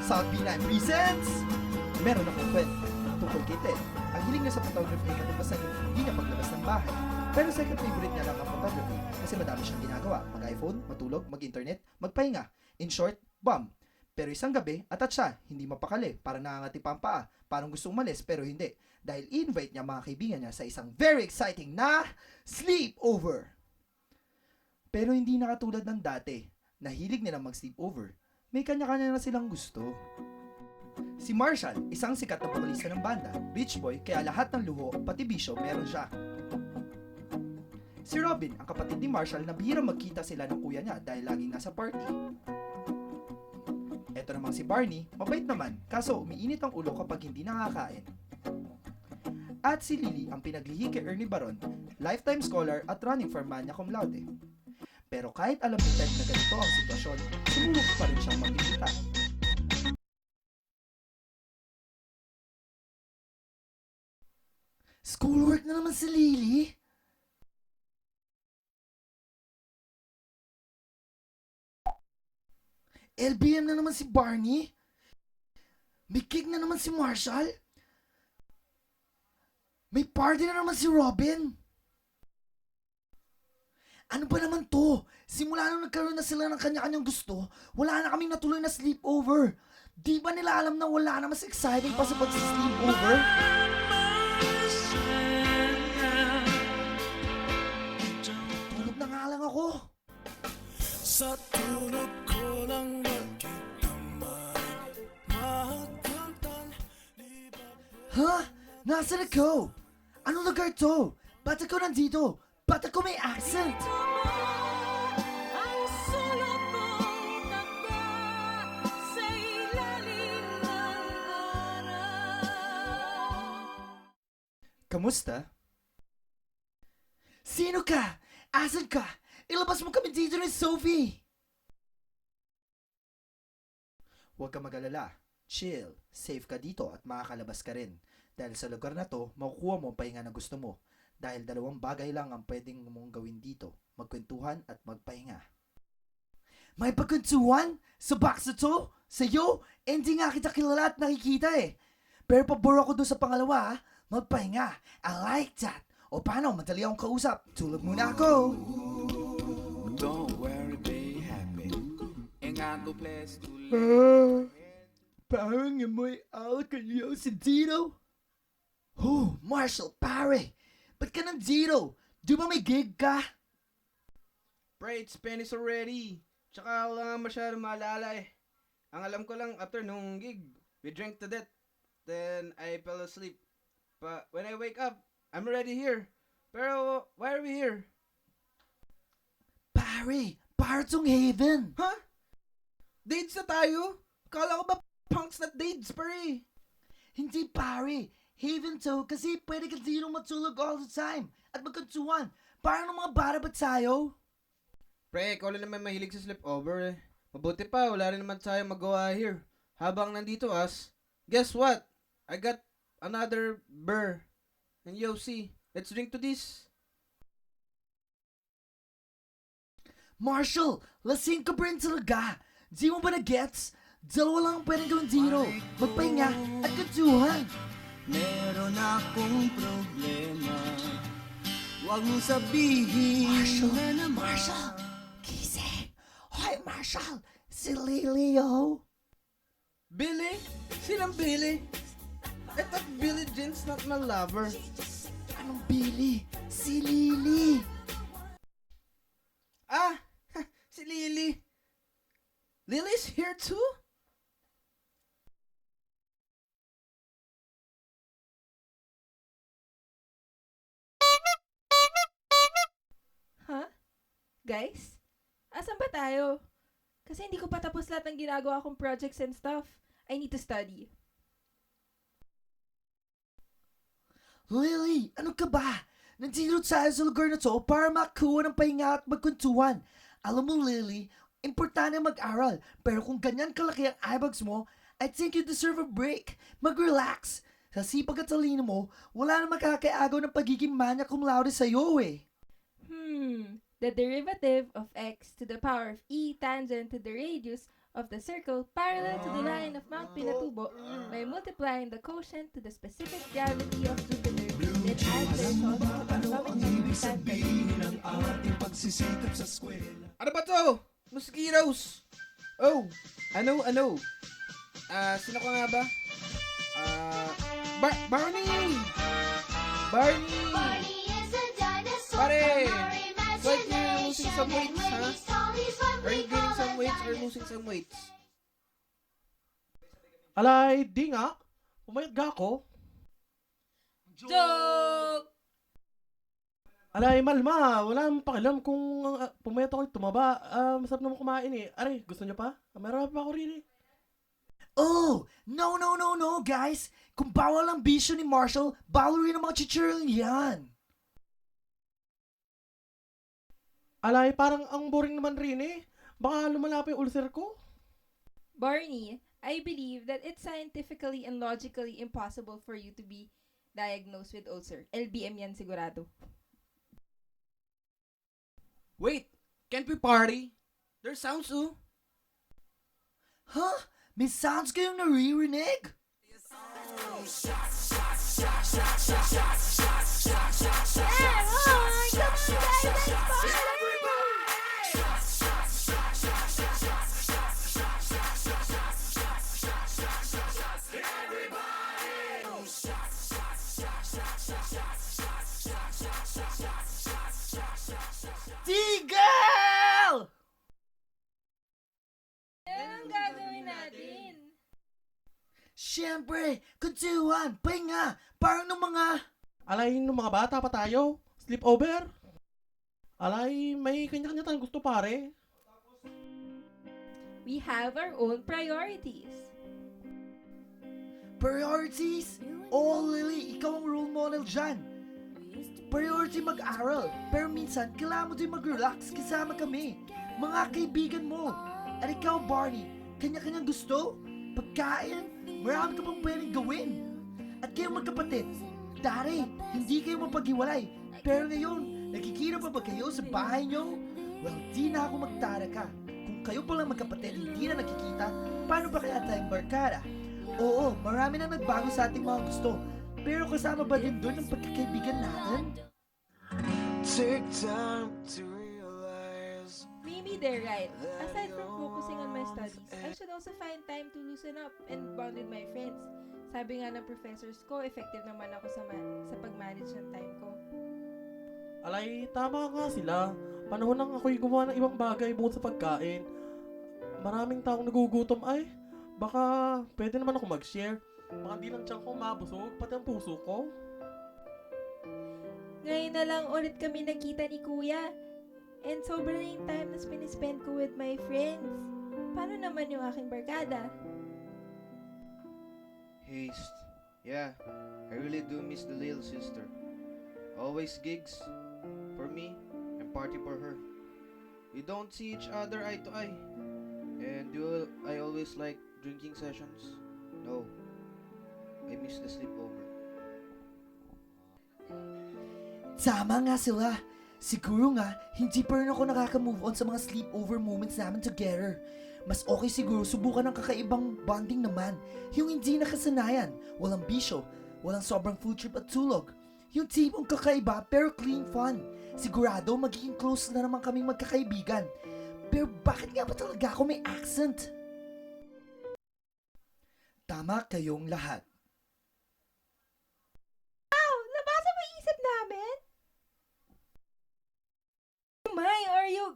South B9 presents! Meron akong kwento tungkol kay Ted. Ang hiling niya sa photography ay katupasan yung hindi niya paglabas ng bahay. Pero second favorite niya lang ang photography kasi madami siyang ginagawa. Mag-iPhone, matulog, mag-internet, magpahinga. In short, bum. Pero isang gabi, atat siya, hindi mapakali, parang nangangati pa ang paa, parang gustong umalis pero hindi. Dahil invite niya mga kaibigan niya sa isang very exciting na sleepover. Pero hindi na katulad ng dati, nahilig nila mag-sleepover. May kanya-kanya na silang gusto. Si Marshall, isang sikat na vokalista ng banda, rich boy, kaya lahat ng luho, pati bisyo, meron siya. Si Robin, ang kapatid ni Marshall na bihirang magkita sila ng kuya niya dahil laging nasa party. Eto namang si Barney, mabait naman, kaso umiinit ang ulo kapag hindi nakakain. At si Lily, ang pinaglihi kay Ernie Baron, lifetime scholar at running for magna cum laude. Pero kahit alam ni Ted na ganito ang sitwasyon, sumulok pa rin siyang mag-imbita. Schoolwork na naman si Lily? LBM na naman si Barney? May cake na naman si Marshall? May party na naman si Robin? Ano ba naman to? Simula nung nagkaroon na sila ng kanya-kanyang gusto, wala na kaming natuloy na sleepover. Di ba nila alam na wala na mas exciting pa sa pag-sleepover? Tulog na nga lang ako. Sa tulog ko lang nakita may mahagamtan. Ha? Nasaan ako? Anong lugar to? Ba't ako nandito? Ba't ako may accent? Ang sulok kong takda sa ilalim ng araw. Kamusta? Sino ka? Asan ka? Ilabas mo kami dito ni Sophie! Huwag ka mag-alala. Chill. Safe ka dito at makakalabas ka rin. Dahil sa lugar na to, makukuha mo ang pahinga na gusto mo. Dahil dalawang bagay lang ang pwedeng mong gawin dito. Magkwentuhan at magpahinga. May pagkwentuhan? Sa box na to? Sa'yo? Hindi nga kita kilala at nakikita eh. Pero pabor ako doon sa pangalawa ha? Magpahinga. I like that. O paano? Madali akong kausap. Tulog muna ako. Don't worry, be happy. Ain't got no place to live. Parang amoy alkalyo si Dino. Oh, Marshall, pare. Ba't ka nandito? Di ba may gig ka? Pre, it's Spanish already. Tsaka wala nga masyadong maalala eh. Ang alam ko lang after nung gig, we drank to death. Then I fell asleep. But when I wake up, I'm already here. Pero why are we here? Pare, Bartong Haven. Huh? Dates na tayo? Kala ko ba punks na dates, pre? Hindi pare. Haven to kasi pwede ka dito matulog all the time at magkantuan. Parang ng mga bata ba tayo? Pre, ikaw lang naman mahilig sa sleepover eh. Mabuti pa, wala rin naman tayo magawa here. Habang nandito us, guess what? I got another burr. And yo, see, let's drink to this. Marshall, lasing ka pa rin talaga. Di mo ba na-gets? Dalawa lang ang pwedeng gawin dito. Magpahinga at kantuhan. Meron akong problema. Huwag mo sabihin Marshall, na naman. Marshall, gising. Hoy, Marshall, si Lilio. Billy? Sinang Billy? I thought Billy Jean's not my lover. Anong Billy? Si Lily. Ah! Si Lily. Lily's here too? Huh? Guys? Asan ba tayo? Kasi hindi ko pa tapos lahat ng ginagawa kong projects and stuff. I need to study. Lily, ano ka ba? Nandito tayo sa lugar na to para makakuha ng pahinga at magkwentuhan. Alam mo, Lily, importante mag-aral. Pero kung ganyan kalaki ang eyebags mo, I think you deserve a break. Mag-relax. Sa sipag at talino mo, wala na makakaagaw ng pagiging magna cum laude sa'yo eh. The derivative of x to the power of e tangent to the radius of the circle parallel to the line of Mount Pinatubo by multiplying the quotient to the specific gravity of Jupiter, then add their atomic standard. Ano ba to? Mosquitoes! Oh, ano? Sino ka nga ba? Barney! Barney! is a dinosaur. Pare! Our So you're losing some weight, imagination. huh? When he's tall, he's what Are we you gaining call some a weights or dinosaur. losing some weights? Alay, di nga. Pumayat ga ako. Joke! Alay, Malma, wala namang pakialam kung pumayat ako tumaba. Masarap naman kumain eh. Aray, gusto niyo pa? Meron pa ako rin eh. Oh, no, guys. Kung bawal ang bisyo ni Marshall, bawal rin ang mga chichiril yan. Alay, parang ang boring naman rin eh. Baka lumala pa yung ulcer ko. Barney, I believe that it's scientifically and logically impossible for you to be diagnosed with ulcer. LBM yan sigurado. Wait, can't we party? There's sounds too. Huh? May sounds kayong naririnig? Tigil! Anong gagawin natin? Siyempre, kuntuhan, pahinga, parang ng mga... Alay, nung mga bata pa tayo. Sleepover. Alay, may kanya-kanya tayong gusto pare. We have our own priorities. Priorities? Oh, Lily, ikaw ang role model dyan. Priority mag-aral, pero minsan kailangan mo din mag-relax kasama kami, mga kaibigan mo. At ikaw, Barney, kanya-kanyang gusto, pagkain, marami ka pang pwedeng gawin. At kayong magkapatid, dati, hindi kayo mapaghiwalay, pero ngayon, nakikita pa ba kayo sa bahay nyo? Well, di na ako magtaraka. Kung kayo palang magkapatid hindi na nakikita, paano ba kaya tayong barkada? Oo, marami na nagbago sa ating mga gusto, pero kasama ba din doon ang pagkakaibigan natin? Take time to realize Maybe they're right. Aside from focusing on my studies, I should also find time to loosen up and bond with my friends. Sabi nga ng professors ko, effective naman ako sa pag-manage ng time ko. Alay, tama nga sila. Panahon nang ako'y gumawa ng ibang bagay bukod sa pagkain. Maraming taong nagugutom ay. Baka pwede naman ako mag-share. Baka di lang tiyan ko mabusog, pati ang puso ko. Ngayon na lang ulit kami nakita ni Kuya. And sobra na yung time na spend ko with my friends. Paano naman yung aking barkada? Haste. Yeah, I really do miss the little sister. Always gigs for me and party for her. We don't see each other eye to eye. And I always like drinking sessions. No, I miss the sleepover. Tama nga sila. Siguro nga, hindi pa rin ako nakaka-move on sa mga sleepover moments namin together. Mas okay siguro subukan ng kakaibang bonding naman. Yung hindi nakasanayan, walang bisyo, walang sobrang food trip at tulog. Yung tipong kakaiba pero clean fun. Sigurado magiging close na naman kaming magkakaibigan. Pero bakit nga ba talaga ako may accent? Tama kayong lahat. Wow! Nabasa mo yung isip namin? My, are you...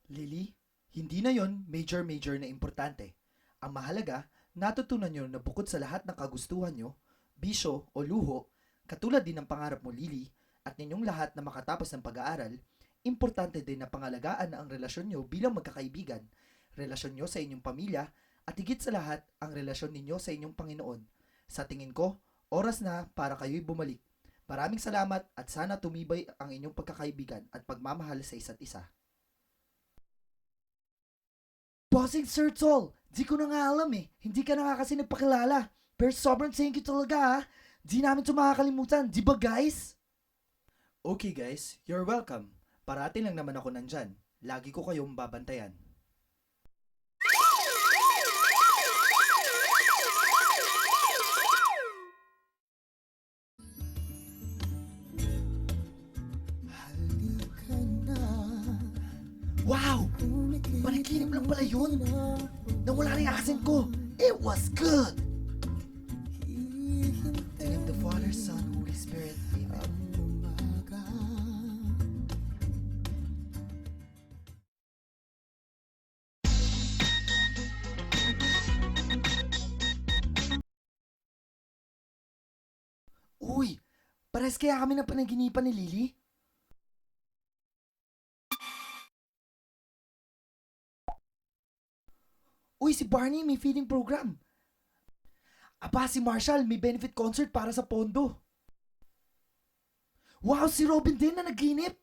Lily, hindi na yon major na importante. Ang mahalaga, natutunan nyo na bukod sa lahat ng kagustuhan nyo, bisyo o luho, katulad din ng pangarap mo, Lily, at ninyong lahat na makatapos ng pag-aaral, importante din na pangalagaan na ang relasyon nyo bilang magkakaibigan, relasyon nyo sa inyong pamilya, at higit sa lahat, ang relasyon ninyo sa inyong Panginoon. Sa tingin ko, oras na para kayo'y bumalik. Maraming salamat at sana tumibay ang inyong pagkakaibigan at pagmamahal sa isa't isa. Bossing Sir Tol, di ko na nga alam eh. Hindi ka na nga kasi nagpakilala. Pero sobrang thank you talaga ha. Di namin ito makakalimutan, di ba guys? Okay guys, you're welcome. Parati lang naman ako nandyan. Lagi ko kayong babantayan. Wow! Panaginip lang pala yun. Nawala na yung accent ko. It was good! To him the Father, Son, Holy Spirit. Amen. Uy! Pares kaya kami ng panaginipan ni Lily? Uy, si Barney may feeding program. Aba, si Marshall may benefit concert para sa pondo. Wow, si Robin din na naginip.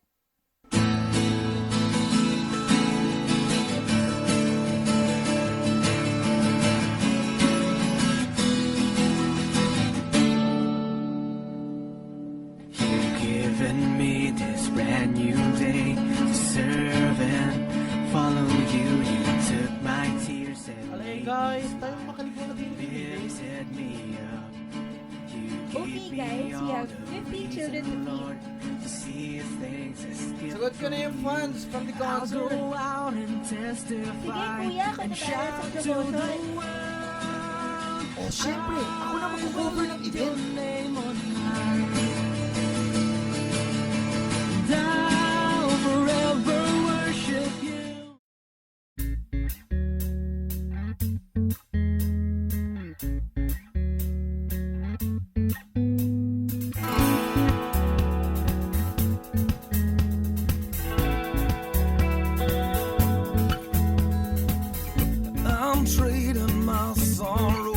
You've given me this brand new day to serve and follow you. You took my tears and Alay made guys, me tayo makaligwa na din smile. Lifted me up. You Okay, gave me guys, we all have the 50 reason, children to feed. Lord, to see things I still Sagot ko na yung funds from the I'll concert. go out and Sige, testify kuya, ako and na para sa shout to the promotion. world. Oh, syempre, ako na mag-cover ng event. Name on high. And I'll forever worship you. I'm trading my sorrow